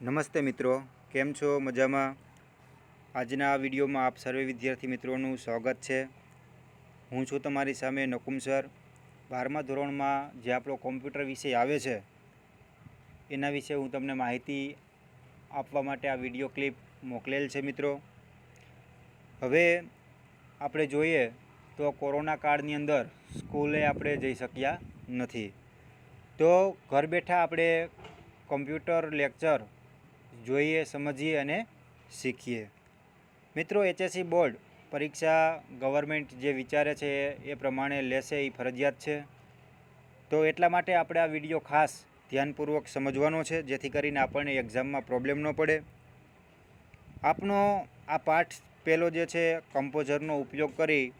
નમસ્તે મિત્રો, કેમ છો? મજામાં? આજના આ વિડીયોમાં આપ સર્વે વિદ્યાર્થી મિત્રોનું સ્વાગત છે. હું છું તમારી સામે નકુમ સર. 12મા ધોરણમાં જે આપણો કોમ્પ્યુટર વિષય આવે છે એના વિશે હું તમને માહિતી આપવા માટે આ વિડીયો ક્લિપ મોકલેલ છે મિત્રો. હવે આપણે જોઈએ તો કોરોના કાળની અંદર સ્કૂલે આપણે જઈ શક્યા નથી, તો ઘર બેઠા આપણે કોમ્પ્યુટર લેક્ચર જોઈએ, સમજીએ અને શીખીએ. મિત્રો, HSC બોર્ડ પરીક્ષા ગવર્મેન્ટ જે વિચારે છે એ પ્રમાણે લેશે, એ ફરજિયાત છે. તો એટલા માટે આપણે આ વિડીયો ખાસ ધ્યાનપૂર્વક સમજવાનો છે, જેથી કરીને આપણને એક્ઝામમાં પ્રોબ્લેમ ન પડે. આપનો આ પાઠ પહેલો જે છે કમ્પોઝરનો ઉપયોગ કરી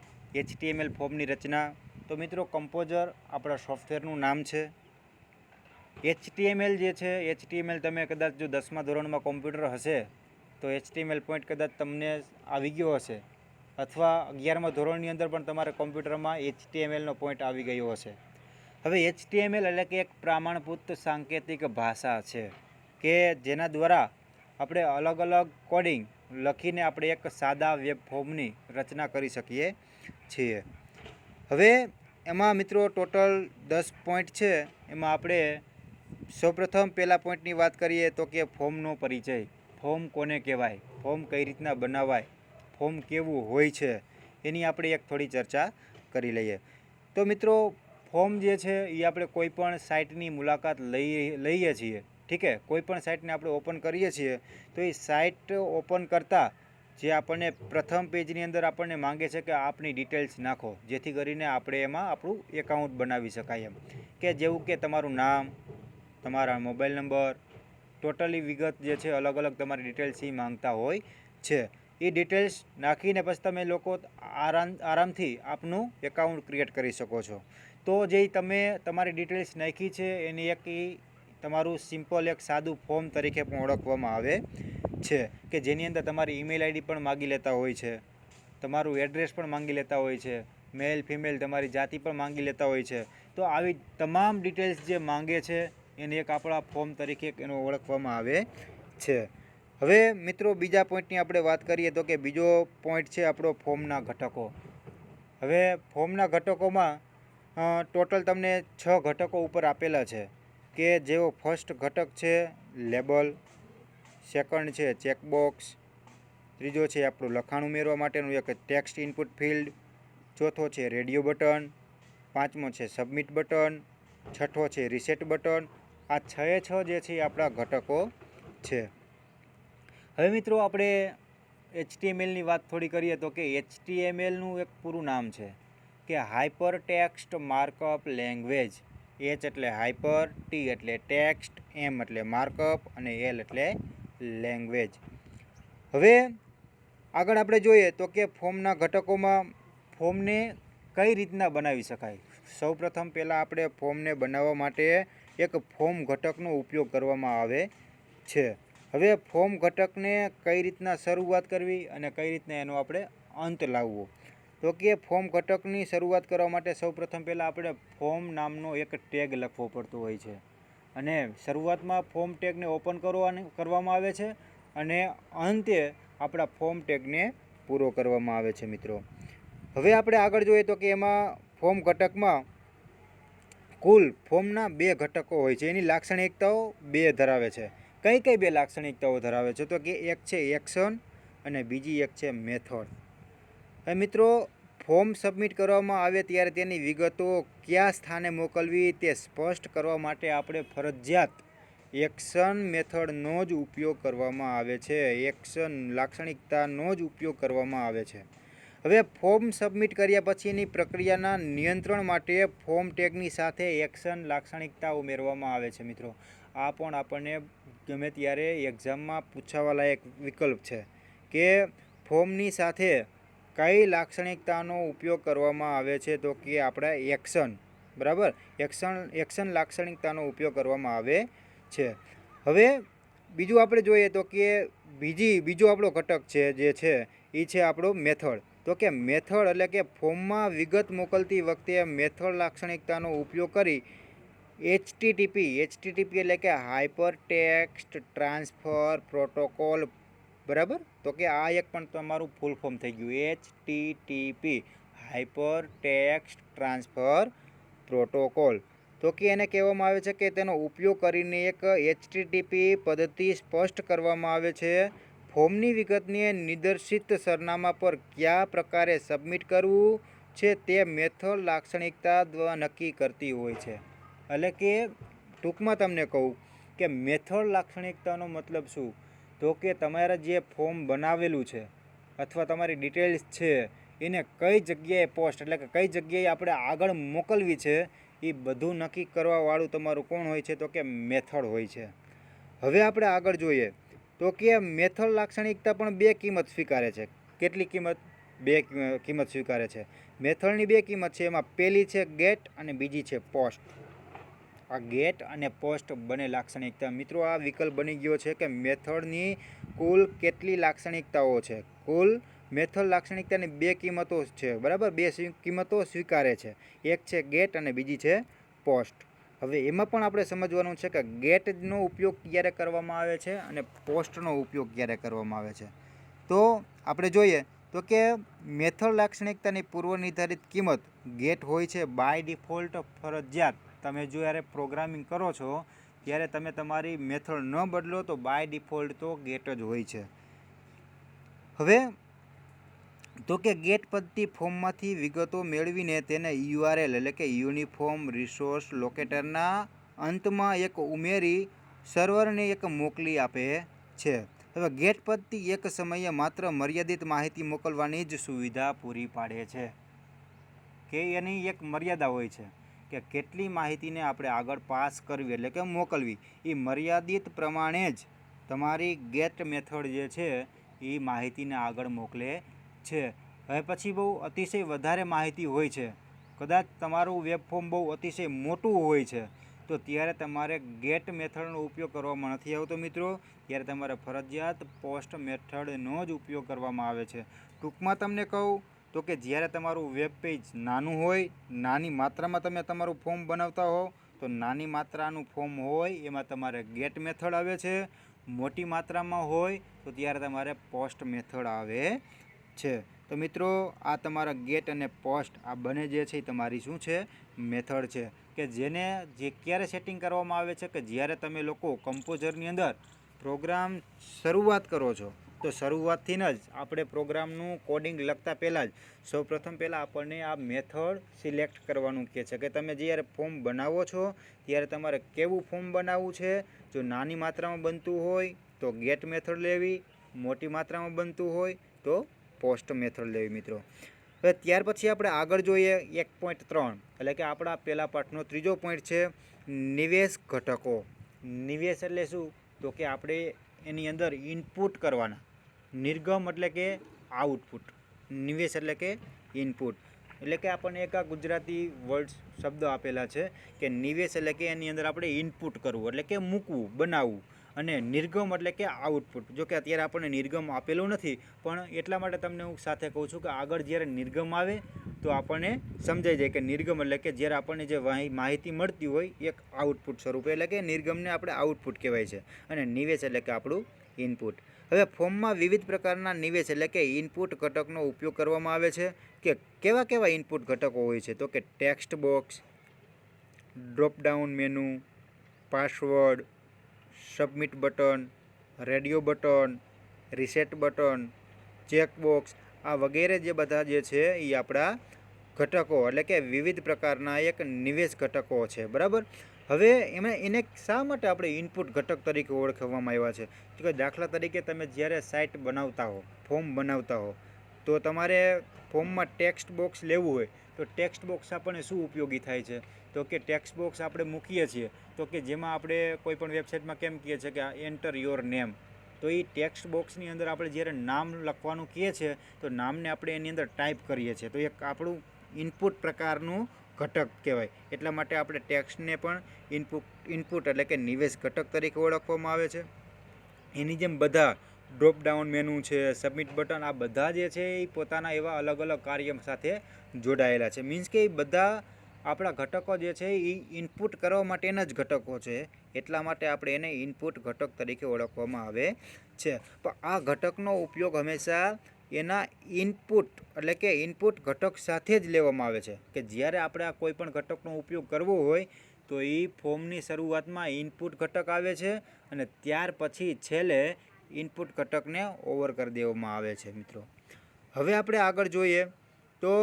HTML ફોર્મની રચના. તો મિત્રો, કમ્પોઝર આપણા સોફ્ટવેરનું નામ છે. HTML જે છે, HTML તમે કદાચ જો 10મા ધોરણમાં કોમ્પ્યુટર હશે તો HTML પોઈન્ટ કદાચ તમને આવી ગયો હશે, અથવા 11મા ધોરણની અંદર પણ તમારા કોમ્પ્યુટરમાં HTMLનો પોઈન્ટ આવી ગયો હશે. હવે HTML એટલે કે એક પ્રમાણભૂત સાંકેતિક ભાષા છે કે જેના દ્વારા આપણે અલગ અલગ કોડિંગ લખીને આપણે એક સાદા વેબ ફોર્મની રચના કરી શકીએ છીએ. હવે એમાં મિત્રો ટોટલ 10 પોઈન્ટ છે. એમાં આપણે સૌપ્રથમ પહેલા પોઈન્ટની વાત કરીએ તો કે ફોર્મનો પરિચય. ફોર્મ કોને કહેવાય, ફોર્મ કઈ રીતના બનાવાય, ફોર્મ કેવું હોય છે, એની આપણે એક થોડી ચર્ચા કરી લઈએ. તો મિત્રો, ફોર્મ જે છે એ આપણે કોઈ પણ સાઇટની મુલાકાત લઈએ છીએ, ઠીક છે. કોઈ પણ સાઇટને આપણે ઓપન કરીએ છીએ તો એ સાઇટ ઓપન કરતાં જે આપણને પ્રથમ પેજની અંદર આપણને માંગે છે કે આપની ડિટેલ્સ નાખો, જેથી કરીને આપણે એમાં આપણું એકાઉન્ટ બનાવી શકાય. એમ કે જેવું કે તમારું નામ, તમારા મોબાઈલ નંબર, ટોટલી વિગત જે છે અલગ અલગ તમારી ડિટેલ્સ એ માંગતા હોય છે. એ ડિટેલ્સ નાખીને પછી તમે લોકો આરામથી આપનું એકાઉન્ટ ક્રિએટ કરી શકો છો. તો જે તમે તમારી ડિટેલ્સ નાખી છે એની એક તમારું સિમ્પલ એક સાદું ફોર્મ તરીકે પણ ઓળખવામાં આવે છે, કે જેની અંદર તમારી ઈમેલ આઈડી પણ માગી લેતા હોય છે, તમારું એડ્રેસ પણ માંગી લેતા હોય છે, મેલ ફિમેલ તમારી જાતિ પણ માંગી લેતા હોય છે. તો આવી તમામ ડિટેલ્સ જે માંગે છે એને એક આપણા ફોર્મ તરીકે એનો ઓળખવામાં આવે છે. હવે મિત્રો, બીજા પોઈન્ટની આપણે વાત કરીએ તો કે બીજો પોઈન્ટ છે આપણો ફોર્મના ઘટકો. હવે ફોર્મના ઘટકોમાં ટોટલ તમને 6 ઘટકો ઉપર આપેલા છે, કે જેવો ફર્સ્ટ ઘટક છે લેબલ, સેકન્ડ છે ચેકબોક્સ, ત્રીજો છે આપણું લખાણ ઉમેરવા માટેનું એક ટેક્સ્ટ ઇનપુટ ફિલ્ડ, ચોથો છે રેડિયો બટન, પાંચમો છે સબમિટ બટન, છઠ્ઠો છે રીસેટ બટન. આ 6 જે છે એ આપણા ઘટકો છે. હવે મિત્રો, આપણે HTMLની વાત થોડી કરીએ તો કે HTMLનું એક પૂરું નામ છે કે hyper text markup language. H એટલે હાઇપર, T એટલે ટેક્સ્ટ, M એટલે માર્કઅપ અને L એટલે લેંગ્વેજ. હવે આગળ આપણે જોઈએ તો કે ફોર્મના ઘટકોમાં ફોર્મને કઈ રીતના બનાવી શકાય. સૌપ્રથમ પહેલાં આપણે ફોર્મને બનાવવા માટે એક ફોર્મ ઘટકનો ઉપયોગ કરવામાં આવે છે. હવે ફોર્મ ઘટકને કઈ રીતના શરૂઆત કરવી અને કઈ રીતના એનો આપણે અંત લાવવો. તો કે ફોર્મ ઘટકની શરૂઆત કરવા માટે સૌપ્રથમ પહેલાં આપણે ફોર્મ નામનો એક ટેગ લખવો પડતો હોય છે, અને શરૂઆતમાં ફોર્મ ટેગને ઓપન કરવામાં આવે છે અને અંતે આપણા ફોર્મ ટેગને પૂરો કરવામાં આવે છે મિત્રો. હવે આપણે આગળ જોઈએ તો કે એમાં ફોર્મ ઘટકમાં કુલ ફોર્મના 2 ઘટકો હોય છે. એની લાક્ષણિકતાઓ 2 ધરાવે છે. કઈ 2 લાક્ષણિકતાઓ ધરાવે છે તો કે એક છે એક્શન અને બીજી એક છે મેથડ. હવે મિત્રો, ફોર્મ સબમિટ કરવામાં આવે ત્યારે તેની વિગતો કયા સ્થાને મોકલવી તે સ્પષ્ટ કરવા માટે આપણે ફરજિયાત એક્શન મેથડનો જ ઉપયોગ કરવામાં આવે છે. એક્શન લાક્ષણિકતાનો જ ઉપયોગ કરવામાં આવે છે. હવે ફોર્મ સબમિટ કર્યા પછીની પ્રક્રિયાના નિયંત્રણ માટે ફોર્મ ટેગની સાથે એક્શન લાક્ષણિકતા ઉમેરવામાં આવે છે મિત્રો. આ પણ આપણને ગમે ત્યારે એક્ઝામમાં પૂછાવાલાયક વિકલ્પ છે કે ફોર્મની સાથે કઈ લાક્ષણિકતાનો ઉપયોગ કરવામાં આવે છે તો કે આપણા એક્શન, બરાબર, એક્શન લાક્ષણિકતાનો ઉપયોગ કરવામાં આવે છે. હવે બીજું આપણે જોઈએ તો કે બીજો આપણો ઘટક છે જે છે એ છે આપણો મેથડ. તો કે મેથડ એટલે કે ફોર્મમાં વિગત મોકલતી વખતે મેથડ લાક્ષણિકતાનો ઉપયોગ કરી એચટીટીપી એટલે કે હાઇપર ટેક્સ્ટ ટ્રાન્સફર પ્રોટોકોલ, બરાબર. તો કે આ એક પણ તમારું ફૂલ ફોર્મ થઈ ગયું, HTTP, hyper text transfer protocol. તો કે એને કહેવામાં આવે છે કે તેનો ઉપયોગ કરીને એક એચટીટીપી પદ્ધતિ સ્પષ્ટ કરવામાં આવે છે. ફોર્મની વિગતને નિર્દેશિત સરનામા પર કયા પ્રકારે સબમિટ કરવું છે તે મેથડ લાક્ષણિકતા દ્વારા નક્કી કરતી હોય છે. એટલે કે ટૂંકમાં તમને કહું કે મેથડ લાક્ષણિકતાનો મતલબ શું, તો કે તમારે જે ફોર્મ બનાવેલું છે અથવા તમારી ડિટેલ્સ છે એને કઈ જગ્યાએ પોસ્ટ એટલે કે કઈ જગ્યાએ આપણે આગળ મોકલવી છે એ બધું નક્કી કરવાવાળું તમારું કોણ હોય છે, તો કે મેથડ હોય છે. હવે આપણે આગળ જોઈએ તો કે મેથડ લાક્ષણિકતા પણ બે કિંમત સ્વીકારે છે. કેટલી કિંમત? બે કિંમત સ્વીકારે છે. મેથડની બે કિંમત છે, એમાં પહેલી છે ગેટ અને બીજી છે પોસ્ટ. આ ગેટ અને પોસ્ટ બંને લાક્ષણિકતા મિત્રો આ વિકલ્પ બની ગયો છે કે મેથડની કુલ કેટલી લાક્ષણિકતાઓ છે. કુલ મેથડ લાક્ષણિકતાની બે કિંમતો છે, બરાબર. બે કિંમતો સ્વીકારે છે, એક છે ગેટ અને બીજી છે પોસ્ટ. હવે એમાં પણ આપણે સમજવાનું છે કે ગેટનો ઉપયોગ ક્યારે કરવામાં આવે છે અને પોસ્ટનો ઉપયોગ ક્યારે કરવામાં આવે છે. તો આપણે જોઈએ તો કે મેથડ લાક્ષણિકતાની પૂર્વ નિર્ધારિત કિંમત ગેટ હોય છે બાય ડિફોલ્ટ. ફરજિયાત તમે જો જ્યારે પ્રોગ્રામિંગ કરો છો ત્યારે તમે તમારી મેથડ ન બદલો તો બાય ડિફોલ્ટ તો ગેટ જ હોય છે. હવે તો કે ગેટ પદ્ધતિ ફોર્મમાંથી વિગતો મેળવીને તેને યુઆરએલ એટલે કે યુનિફોર્મ રિસોર્સ લોકેટરના અંતમાં એક ઉમેરી સર્વરને એક મોકલી આપે છે. હવે ગેટ પદ્ધતિ એક સમયે માત્ર મર્યાદિત માહિતી મોકલવાની જ સુવિધા પૂરી પાડે છે, કે એની એક મર્યાદા હોય છે કે કેટલી માહિતીને આપણે આગળ પાસ કરવી એટલે કે મોકલવી, એ મર્યાદિત પ્રમાણે જ તમારી ગેટ મેથડ જે છે એ માહિતીને આગળ મોકલે છે. હવે પછી બહુ અતિશય વધારે માહિતી હોય છે, કદાચ તમારું વેબ ફોર્મ બહુ અતિશય મોટું હોય છે, તો ત્યારે તમારે ગેટ મેથડનો ઉપયોગ કરવામાં નથી આવતો મિત્રો. ત્યારે તમારે ફરજિયાત પોસ્ટ મેથડનો જ ઉપયોગ કરવામાં આવે છે. ટૂંકમાં તમને કહું તો કે જ્યારે તમારું વેબ પેજ નાનું હોય, નાની માત્રામાં તમે તમારું ફોર્મ બનાવતા હો, તો નાની માત્રાનું ફોર્મ હોય એમાં તમારે ગેટ મેથડ આવે છે. મોટી માત્રામાં હોય તો ત્યારે તમારે પોસ્ટ મેથડ આવે છે. તો મિત્રો આ તમારા ગેટ અને પોસ્ટ આ બંને જે છે એ તમારી શું છે? મેથડ છે, કે જેને જે ક્યારે સેટિંગ કરવામાં આવે છે કે જ્યારે તમે લોકો કમ્પોઝરની અંદર પ્રોગ્રામ શરૂઆત કરો છો, તો શરૂઆતથી જ આપણે પ્રોગ્રામનું કોડિંગ લખતા પહેલાં જ સૌપ્રથમ પહેલાં આપણને આ મેથડ સિલેક્ટ કરવાનું કહે છે કે તમે જ્યારે ફોર્મ બનાવો છો ત્યારે તમારે કેવું ફોર્મ બનાવવું છે. જો નાની માત્રામાં બનતું હોય તો ગેટ મેથડ લેવી, મોટી માત્રામાં બનતું હોય તો પોસ્ટ મેથડ લેવી મિત્રો. હવે ત્યાર પછી આપણે આગળ જોઈએ 1.3 એટલે કે આપણા પહેલા પાઠનો ત્રીજો પોઈન્ટ છે નિવેશ ઘટકો. નિવેશ એટલે શું? તો કે આપણે એની અંદર ઇનપુટ કરવાના. નિર્ગમ એટલે કે આઉટપુટ, નિવેશ એટલે કે ઇનપુટ. એટલે કે આપણને એક આ ગુજરાતી વર્ડ શબ્દ આપેલા છે કે નિવેશ એટલે કે એની અંદર આપણે ઇનપુટ કરવું એટલે કે મૂકવું, બનાવવું, અને નિર્ગમ એટલે કે આઉટપુટ. જો કે અત્યારે આપણને નિર્ગમ આપેલું નથી, પણ એટલા માટે તમને હું સાથે કહું છું કે આગળ જ્યારે નિર્ગમ આવે તો આપણને સમજાઈ જાય કે નિર્ગમ એટલે કે જ્યારે આપણને જે માહિતી મળતી હોય એક આઉટપુટ સ્વરૂપે, એટલે કે નિર્ગમને આપણે આઉટપુટ કહેવાય છે, અને નિવેશ એટલે કે આપણું ઇનપુટ. હવે ફોર્મમાં વિવિધ પ્રકારના નિવેશ એટલે કે ઇનપુટ ઘટકનો ઉપયોગ કરવામાં આવે છે. કે કેવા કેવા ઇનપુટ ઘટકો હોય છે? તો કે text box, dropdown menu, password, submit button, radio button, reset button, checkbox, આ વગેરે જે બધા જે છે એ આપણા ઘટકો એટલે કે વિવિધ પ્રકારના એક નિવેશ ઘટકો છે, બરાબર. હવે એને શા માટે આપણે ઇનપુટ ઘટક તરીકે ઓળખવામાં આવ્યા છે? તો કે દાખલા તરીકે તમે જ્યારે સાઇટ બનાવતા હો, ફોર્મ બનાવતા હો, તો તમારે ફોર્મમાં ટેક્સ્ટ બોક્સ લેવું હોય તો ટેક્સ્ટ બોક્સ આપણને શું ઉપયોગી થાય છે? તો કે ટેક્સ્ટ બોક્સ આપણે મૂકીએ છીએ તો કે જેમાં આપણે કોઈ પણ વેબસાઇટમાં કેમ કહીએ છીએ કે એન્ટર યોર નેમ, તો એ ટેક્સ્ટ બોક્સની અંદર આપણે જ્યારે નામ લખવાનું કહીએ છીએ તો નામને આપણે એની અંદર ટાઈપ કરીએ છીએ, તો એક આપણું ઇનપુટ પ્રકારનું ઘટક કહેવાય. એટલા માટે આપણે ટેક્સ્ટને પણ ઇનપુટ એટલે કે નિવેશ ઘટક તરીકે ઓળખવામાં આવે છે. એની જેમ બધા ડ્રોપડાઉન મેનુ છે, સબમિટ બટન, આ બધા જે છે એ પોતાના એવા અલગ અલગ કાર્ય સાથે જોડાયેલા છે. મીન્સ કે એ બધા આપણા ઘટકો જે છે એ ઇનપુટ કરવા માટેના જ ઘટકો છે, એટલા માટે આપણે એને ઇનપુટ ઘટક તરીકે ઓળખવામાં આવે છે. પણ આ ઘટકનો ઉપયોગ હંમેશા એના ઇનપુટ એટલે કે ઇનપુટ ઘટક સાથે જ લેવામાં આવે છે, કે જ્યારે આપણે આ કોઈ પણ ઘટકનો ઉપયોગ કરવો હોય તો એ ફોર્મની શરૂઆતમાં ઇનપુટ ઘટક આવે છે અને ત્યાર પછી છેલ્લે ઇનપુટ ઘટકને ઓવર કરી દેવામાં આવે છે. મિત્રો હવે આપણે આગળ જોઈએ તો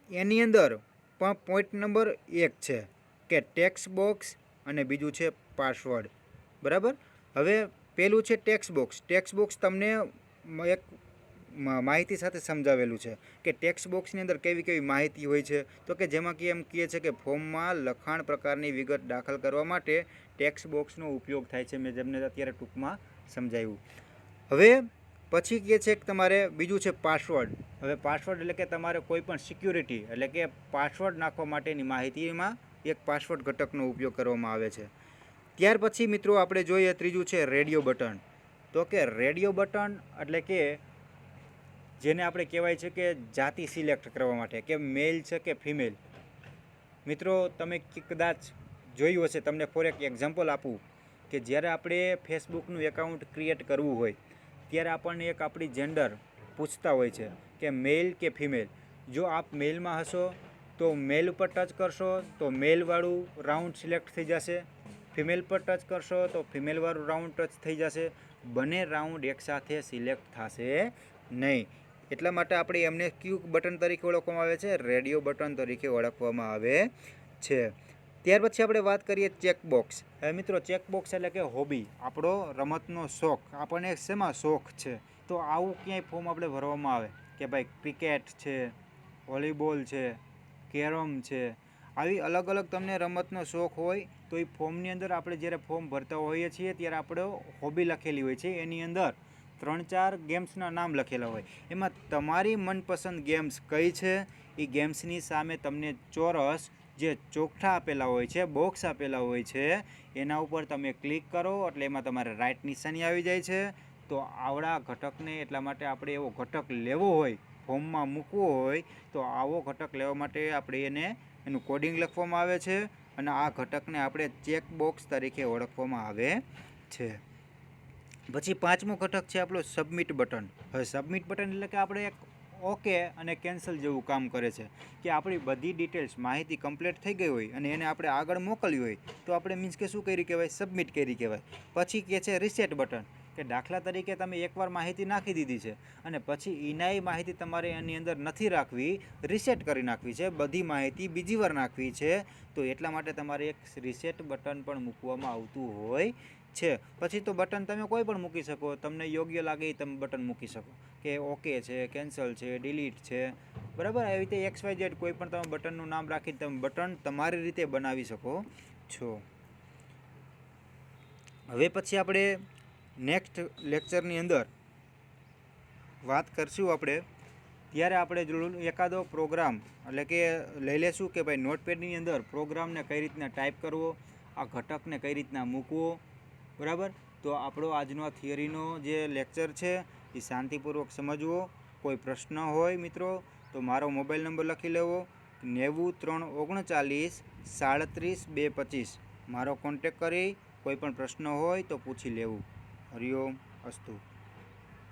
એની અંદર પણ પોઈન્ટ નંબર 1 છે કે ટેક્સ્ટ બોક્સ અને બીજું છે પાસવર્ડ. બરાબર. હવે પેલું છે ટેક્સ્ટ બોક્સ. ટેક્સ્ટ બોક્સ તમને એક માહિતી સાથે સમજાવેલું છે કે ટેક્સ્ટ બોક્સની અંદર કેવી કેવી માહિતી હોય છે, તો કે જેમાં કે એમ કહે છે કે ફોર્મમાં લખાણ પ્રકારની વિગત દાખલ કરવા માટે ટેક્સ્ટ બોક્સનો ઉપયોગ થાય છે. મેં જેમને અત્યારે ટૂંકમાં સમજાવ્યું. હવે પછી કહે છે કે તમારે બીજું છે પાસવર્ડ. હવે પાસવર્ડ એટલે કે તમારે કોઈ પણ સિક્યુરિટી એટલે કે પાસવર્ડ નાખવા માટેની માહિતીમાં એક પાસવર્ડ ઘટકનો ઉપયોગ કરવામાં આવે છે. ત્યાર પછી મિત્રો આપણે જોઈએ ત્રીજું છે રેડિયો બટન. તો કે રેડિયો બટન એટલે કે જેને આપણે કહેવાય છે કે જાતિ સિલેક્ટ કરવા માટે કે મેલ છે કે ફિમેલ. મિત્રો તમે કદાચ જોયું હશે, તમને ફોર એક એક્ઝામ્પલ આપું કે જ્યારે આપણે ફેસબુકનું એકાઉન્ટ ક્રિએટ કરવું હોય ત્યારે આપણને એક આપણી જેન્ડર પૂછતા હોય છે કે મેલ કે ફિમેલ. જો આપ મેલમાં હશો તો મેલ ઉપર ટચ કરશો તો મેલવાળું રાઉન્ડ સિલેક્ટ થઈ જશે, ફિમેલ પર ટચ કરશો તો ફિમેલવાળું રાઉન્ડ ટચ થઈ જશે. બંને રાઉન્ડ એકસાથે સિલેક્ટ થશે નહીં. એટલા માટે આપણે એમને ક્યુ બટન તરીકે ઓળખવામાં આવે છે, રેડિયો બટન તરીકે ઓળખવામાં આવે છે. ત્યાર પછી આપણે વાત કરીએ ચેકબોક્સ. હવે મિત્રો ચેકબોક્સ એટલે કે હોબી, આપણો રમતનો શોખ, આપણને શેમાં શોખ છે તો આવું ક્યાંય ફોર્મ આપણે ભરવામાં આવે કે ભાઈ ક્રિકેટ છે, વોલીબોલ છે, કેરમ છે, આવી અલગ અલગ તમને રમતનો શોખ હોય તો એ ફોર્મની અંદર આપણે જ્યારે ફોર્મ ભરતા હોઈએ છીએ ત્યારે આપણે હોબી લખેલી હોય છે, એની અંદર 3-4 ગેમ્સના નામ લખેલા હોય. એમાં તમારી મનપસંદ ગેમ્સ કઈ છે એ ગેમ્સની સામે તમને ચોરસ જે ચોકઠા આપેલા હોય છે, બોક્સ આપેલા હોય છે, એના ઉપર તમે ક્લિક કરો એટલે એમાં તમારે રાઈટ નિશાની આવી જાય છે. તો આવડા ઘટકને એટલા માટે આપણે એવો ઘટક લેવો હોય, ફોર્મમાં મૂકવો હોય તો આવો ઘટક લેવા માટે આપણે એનું કોડિંગ લખવામાં આવે છે અને આ ઘટકને આપણે ચેકબોક્સ તરીકે ઓળખવામાં આવે છે. પછી પાંચમું ઘટક છે આપણો સબમિટ બટન. હવે સબમિટ બટન એટલે કે આપણે એક ઓકે અને કેન્સલ જેવું કામ કરે છે કે આપણી બધી ડિટેલ્સ માહિતી કમ્પ્લીટ થઈ ગઈ હોય અને એને આપણે આગળ મોકલવી હોય તો આપણે મીન્સ કે શું કરી કહેવાય, સબમિટ કરી કહેવાય. પછી કે છે રિસેટ બટન, કે દાખલા તરીકે તમે એકવાર માહિતી નાખી દીધી છે અને પછી એનાય માહિતી તમારે એની અંદર નથી રાખવી, રિસેટ કરી નાખવી છે, બધી માહિતી બીજી વાર નાખવી છે, તો એટલા માટે તમારે એક રિસેટ બટન પણ મૂકવામાં આવતું હોય છે. પછી તો બટન તમે કોઈ પણ મૂકી શકો, તમને યોગ્ય લાગે એ તમે બટન મૂકી શકો કે ઓકે છે, કેન્સલ છે, ડિલીટ છે. બરાબર. આવી રીતે XYZ કોઈ પણ તમે બટનનું નામ રાખીને તમે બટન તમારી રીતે બનાવી શકો છો. હવે પછી આપણે નેક્સ્ટ લેક્ચરની અંદર વાત કરશું આપણે, ત્યારે આપણે એકાદો પ્રોગ્રામ એટલે કે લઈ લેશું કે ભાઈ નોટપેડની અંદર પ્રોગ્રામને કઈ રીતના ટાઈપ કરવો, આ ઘટકને કઈ રીતના મૂકવો. બરાબર. તો આપણો આજનો થિયરીનો જે લેક્ચર છે એ શાંતિપૂર્વક સમજવો. કોઈ પ્રશ્ન હોય મિત્રો તો મારો મોબાઈલ નંબર લખી લેવો 9339 37 225. મારો કોન્ટેક કરી કોઈ પણ પ્રશ્ન હોય તો પૂછી લેવું. હરિઓમ અસ્તુ.